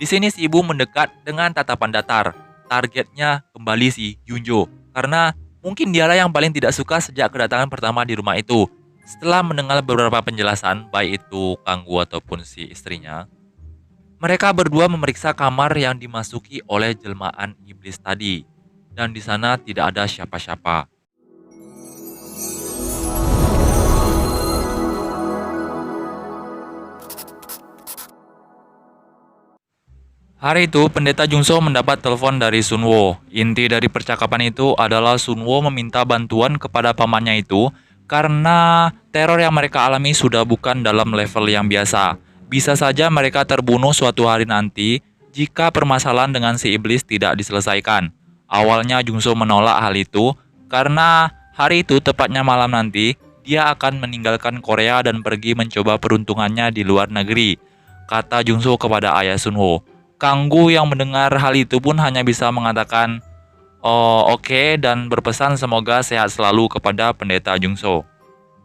Di sini si ibu mendekat dengan tatapan datar. Targetnya kembali si Yunjo, karena mungkin dialah yang paling tidak suka sejak kedatangan pertama di rumah itu. Setelah mendengar beberapa penjelasan, baik itu Kanggu ataupun si istrinya, mereka berdua memeriksa kamar yang dimasuki oleh jelmaan iblis tadi. Dan di sana tidak ada siapa-siapa. Hari itu, Pendeta Jungso mendapat telepon dari Sunwo. Inti dari percakapan itu adalah Sunwo meminta bantuan kepada pamannya itu karena teror yang mereka alami sudah bukan dalam level yang biasa. Bisa saja mereka terbunuh suatu hari nanti jika permasalahan dengan si iblis tidak diselesaikan. Awalnya Jungso menolak hal itu karena hari itu tepatnya malam nanti dia akan meninggalkan Korea dan pergi mencoba peruntungannya di luar negeri, kata Jungso kepada ayah Sunwo. Kanggu yang mendengar hal itu pun hanya bisa mengatakan, "Oh, oke," dan berpesan semoga sehat selalu kepada Pendeta Jungso.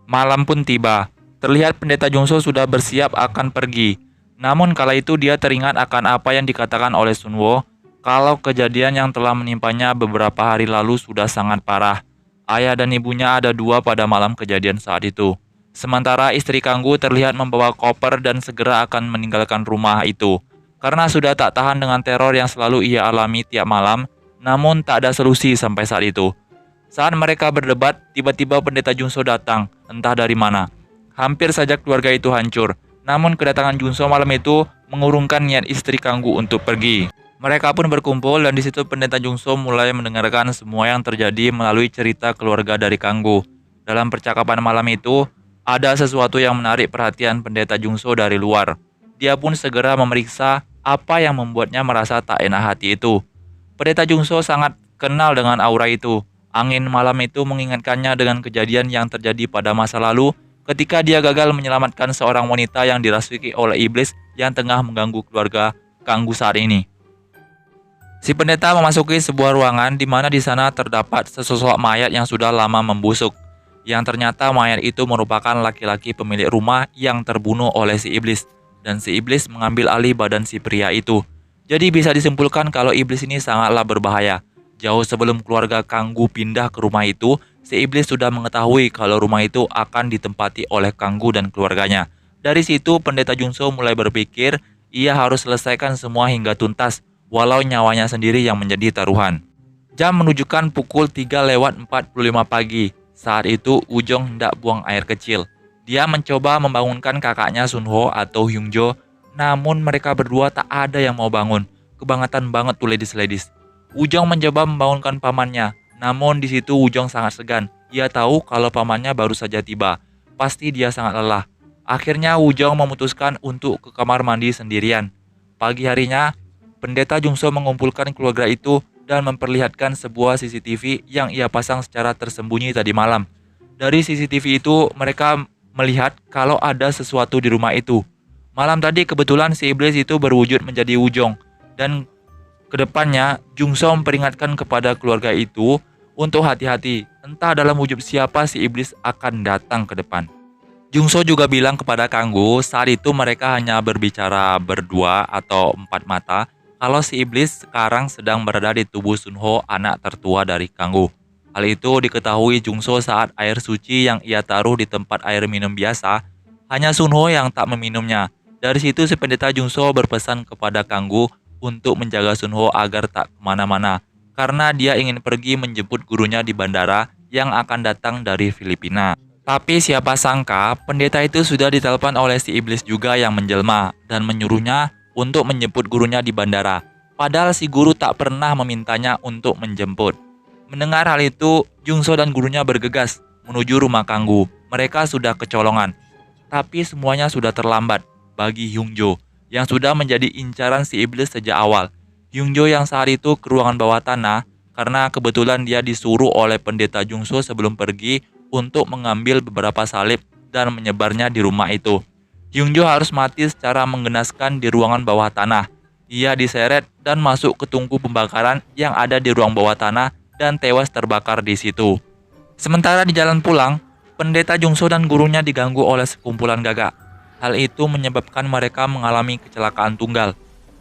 Malam pun tiba. Terlihat Pendeta Jungso sudah bersiap akan pergi. Namun kala itu dia teringat akan apa yang dikatakan oleh Sunwo, kalau kejadian yang telah menimpanya beberapa hari lalu sudah sangat parah. Ayah dan ibunya ada dua pada malam kejadian saat itu. Sementara istri Kanggu terlihat membawa koper dan segera akan meninggalkan rumah itu. Karena sudah tak tahan dengan teror yang selalu ia alami tiap malam, namun tak ada solusi sampai saat itu. Saat mereka berdebat, tiba-tiba Pendeta Jungso datang, entah dari mana. Hampir saja keluarga itu hancur, namun kedatangan Jungso malam itu mengurungkan niat istri Kanggu untuk pergi. Mereka pun berkumpul dan di situ Pendeta Jungso mulai mendengarkan semua yang terjadi melalui cerita keluarga dari Kanggu. Dalam percakapan malam itu, ada sesuatu yang menarik perhatian Pendeta Jungso dari luar. Dia pun segera memeriksa apa yang membuatnya merasa tak enak hati itu. Pendeta Jungso sangat kenal dengan aura itu. Angin malam itu mengingatkannya dengan kejadian yang terjadi pada masa lalu ketika dia gagal menyelamatkan seorang wanita yang dirasuki oleh iblis yang tengah mengganggu keluarga Kanggu saat ini. Si pendeta memasuki sebuah ruangan di mana di sana terdapat sesosok mayat yang sudah lama membusuk. Yang ternyata mayat itu merupakan laki-laki pemilik rumah yang terbunuh oleh si iblis. Dan si iblis mengambil alih badan si pria itu. Jadi bisa disimpulkan kalau iblis ini sangatlah berbahaya. Jauh sebelum keluarga Kanggu pindah ke rumah itu, si iblis sudah mengetahui kalau rumah itu akan ditempati oleh Kanggu dan keluarganya. Dari situ Pendeta Jungso mulai berpikir ia harus selesaikan semua hingga tuntas, walau nyawanya sendiri yang menjadi taruhan. Jam menunjukkan pukul 3:45 pagi. Saat itu Ujong hendak buang air kecil. Dia mencoba membangunkan kakaknya Sunho atau Hyungjo, namun mereka berdua tak ada yang mau bangun. Kebangetan banget tuh ledis-ledis. Ujong mencoba membangunkan pamannya, namun di situ Ujong sangat segan. Ia tahu kalau pamannya baru saja tiba. Pasti dia sangat lelah. Akhirnya Ujong memutuskan untuk ke kamar mandi sendirian. Pagi harinya, Pendeta Jungso mengumpulkan keluarga itu dan memperlihatkan sebuah CCTV yang ia pasang secara tersembunyi tadi malam. Dari CCTV itu, mereka melihat kalau ada sesuatu di rumah itu. Malam tadi kebetulan si iblis itu berwujud menjadi Ujong. Dan kedepannya Jungso memperingatkan kepada keluarga itu untuk hati-hati. Entah dalam wujud siapa si iblis akan datang ke depan. Jungso juga bilang kepada Kanggu saat itu mereka hanya berbicara berdua atau empat mata kalau si iblis sekarang sedang berada di tubuh Sunho, anak tertua dari Kanggu. Hal itu diketahui Jungso saat air suci yang ia taruh di tempat air minum biasa, hanya Sunho yang tak meminumnya. Dari situ si pendeta Jungso berpesan kepada Kanggu untuk menjaga Sunho agar tak kemana-mana, karena dia ingin pergi menjemput gurunya di bandara yang akan datang dari Filipina. Tapi siapa sangka pendeta itu sudah ditelepon oleh si iblis juga yang menjelma dan menyuruhnya untuk menjemput gurunya di bandara. Padahal si guru tak pernah memintanya untuk menjemput. Mendengar hal itu, Jungso dan gurunya bergegas menuju rumah Kanggu. Mereka sudah kecolongan. Tapi semuanya sudah terlambat bagi Hyungjo yang sudah menjadi incaran si iblis sejak awal. Hyungjo yang saat itu ke ruangan bawah tanah karena kebetulan dia disuruh oleh pendeta Jungso sebelum pergi untuk mengambil beberapa salib dan menyebarnya di rumah itu. Hyungjo harus mati secara menggenaskan di ruangan bawah tanah. Ia diseret dan masuk ke tungku pembakaran yang ada di ruang bawah tanah dan tewas terbakar di situ. Sementara di jalan pulang, pendeta Jungso dan gurunya diganggu oleh sekumpulan gagak. Hal itu menyebabkan mereka mengalami kecelakaan tunggal.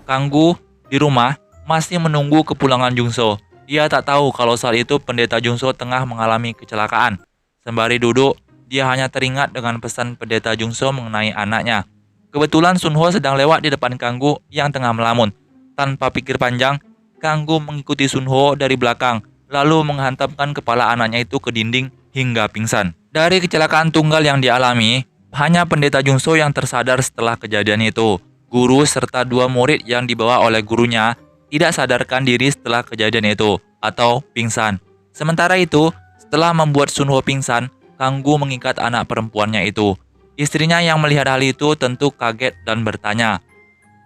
Kanggu di rumah masih menunggu kepulangan Jungso. Dia tak tahu kalau saat itu pendeta Jungso tengah mengalami kecelakaan. Sembari duduk, dia hanya teringat dengan pesan pendeta Jungso mengenai anaknya. Kebetulan Sunho sedang lewat di depan Kanggu yang tengah melamun. Tanpa pikir panjang, Kanggu mengikuti Sunho dari belakang, lalu menghantamkan kepala anaknya itu ke dinding hingga pingsan. Dari kecelakaan tunggal yang dialami, hanya pendeta Jungso yang tersadar setelah kejadian itu. Guru serta 2 murid yang dibawa oleh gurunya tidak sadarkan diri setelah kejadian itu atau pingsan. Sementara itu, setelah membuat Sunho pingsan, Kanggu mengikat anak perempuannya itu. Istrinya yang melihat hal itu tentu kaget dan bertanya.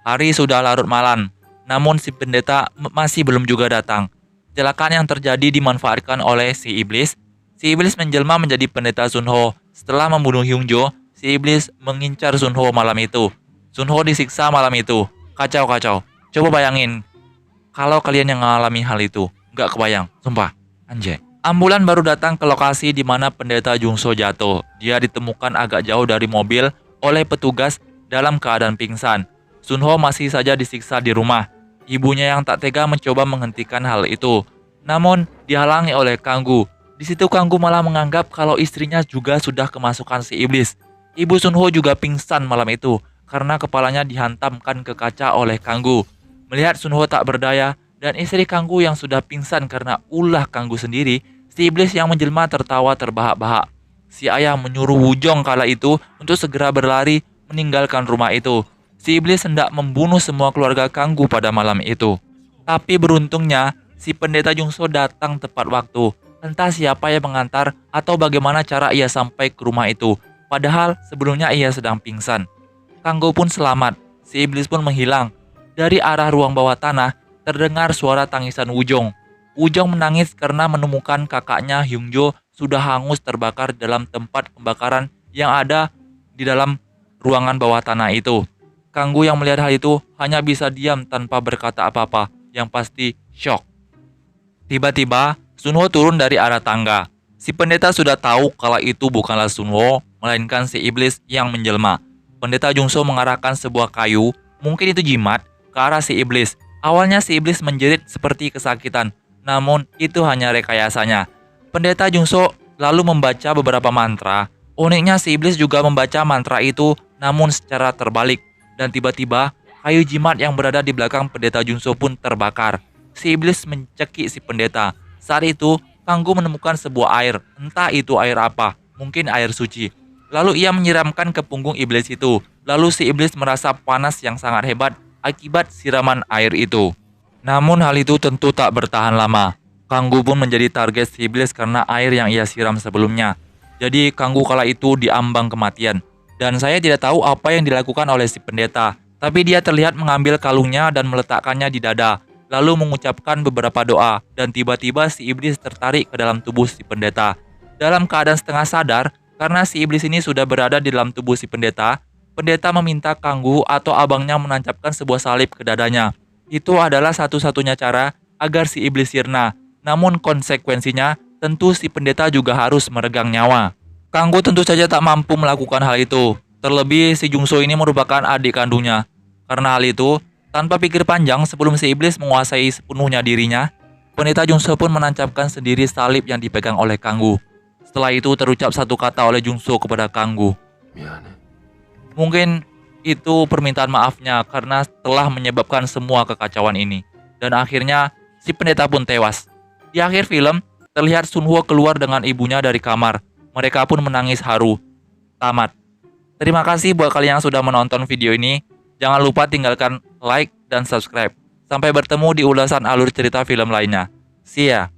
Hari sudah larut malam, namun si pendeta masih belum juga datang. Kecelakaan yang terjadi dimanfaatkan oleh si iblis. Si iblis menjelma menjadi pendeta Sunho. Setelah membunuh Hyungjo, si iblis mengincar Sunho malam itu. Sunho disiksa malam itu. Kacau. Coba bayangin, kalau kalian yang mengalami hal itu. Nggak kebayang, sumpah. Anjay. Ambulan baru datang ke lokasi di mana pendeta Jungso jatuh. Dia ditemukan agak jauh dari mobil oleh petugas dalam keadaan pingsan. Sunho masih saja disiksa di rumah. Ibunya yang tak tega mencoba menghentikan hal itu. Namun, dihalangi oleh Kanggu. Di situ Kanggu malah menganggap kalau istrinya juga sudah kemasukan si iblis. Ibu Sunho juga pingsan malam itu karena kepalanya dihantamkan ke kaca oleh Kanggu. Melihat Sunho tak berdaya dan istri Kanggu yang sudah pingsan karena ulah Kanggu sendiri, si iblis yang menjelma tertawa terbahak-bahak. Si ayah menyuruh Wujong kala itu untuk segera berlari meninggalkan rumah itu. Si iblis hendak membunuh semua keluarga Kanggu pada malam itu. Tapi beruntungnya, si pendeta Jungso datang tepat waktu. Entah siapa yang mengantar atau bagaimana cara ia sampai ke rumah itu. Padahal sebelumnya ia sedang pingsan. Kanggu pun selamat, si iblis pun menghilang. Dari arah ruang bawah tanah, terdengar suara tangisan Wujong. Wujong menangis karena menemukan kakaknya Hyungjo sudah hangus terbakar dalam tempat pembakaran yang ada di dalam ruangan bawah tanah itu. Kanggu yang melihat hal itu hanya bisa diam tanpa berkata apa-apa, yang pasti shock. Tiba-tiba, Sunho turun dari arah tangga. Si pendeta sudah tahu kalau itu bukanlah Sunho, melainkan si iblis yang menjelma. Pendeta Jungso mengarahkan sebuah kayu, mungkin itu jimat, ke arah si iblis. Awalnya si iblis menjerit seperti kesakitan, namun itu hanya rekayasanya. Pendeta Jungso lalu membaca beberapa mantra. Uniknya si iblis juga membaca mantra itu, namun secara terbalik. Dan tiba-tiba, kayu jimat yang berada di belakang pendeta Jungso pun terbakar. Si iblis mencekik si pendeta. Saat itu, Kanggu menemukan sebuah air, entah itu air apa, mungkin air suci. Lalu ia menyiramkan ke punggung iblis itu. Lalu si iblis merasa panas yang sangat hebat akibat siraman air itu. Namun hal itu tentu tak bertahan lama. Kanggu pun menjadi target si iblis karena air yang ia siram sebelumnya. Jadi Kanggu kala itu diambang kematian. Dan saya tidak tahu apa yang dilakukan oleh si pendeta. Tapi dia terlihat mengambil kalungnya dan meletakkannya di dada. Lalu mengucapkan beberapa doa. Dan tiba-tiba si iblis tertarik ke dalam tubuh si pendeta. Dalam keadaan setengah sadar, karena si iblis ini sudah berada di dalam tubuh si pendeta, pendeta meminta Kanggu atau abangnya menancapkan sebuah salib ke dadanya. Itu adalah satu-satunya cara agar si iblis sirna. Namun konsekuensinya, tentu si pendeta juga harus meregang nyawa. Kanggu tentu saja tak mampu melakukan hal itu. Terlebih si Jungso ini merupakan adik kandungnya. Karena hal itu, tanpa pikir panjang sebelum si iblis menguasai sepenuhnya dirinya, pendeta Jungso pun menancapkan sendiri salib yang dipegang oleh Kanggu. Setelah itu terucap satu kata oleh Jungso kepada Kanggu. Mungkin itu permintaan maafnya karena telah menyebabkan semua kekacauan ini. Dan akhirnya si pendeta pun tewas. Di akhir film, terlihat Sunho keluar dengan ibunya dari kamar. Mereka pun menangis haru. Tamat. Terima kasih buat kalian yang sudah menonton video ini. Jangan lupa tinggalkan like dan subscribe. Sampai bertemu di ulasan alur cerita film lainnya. See ya.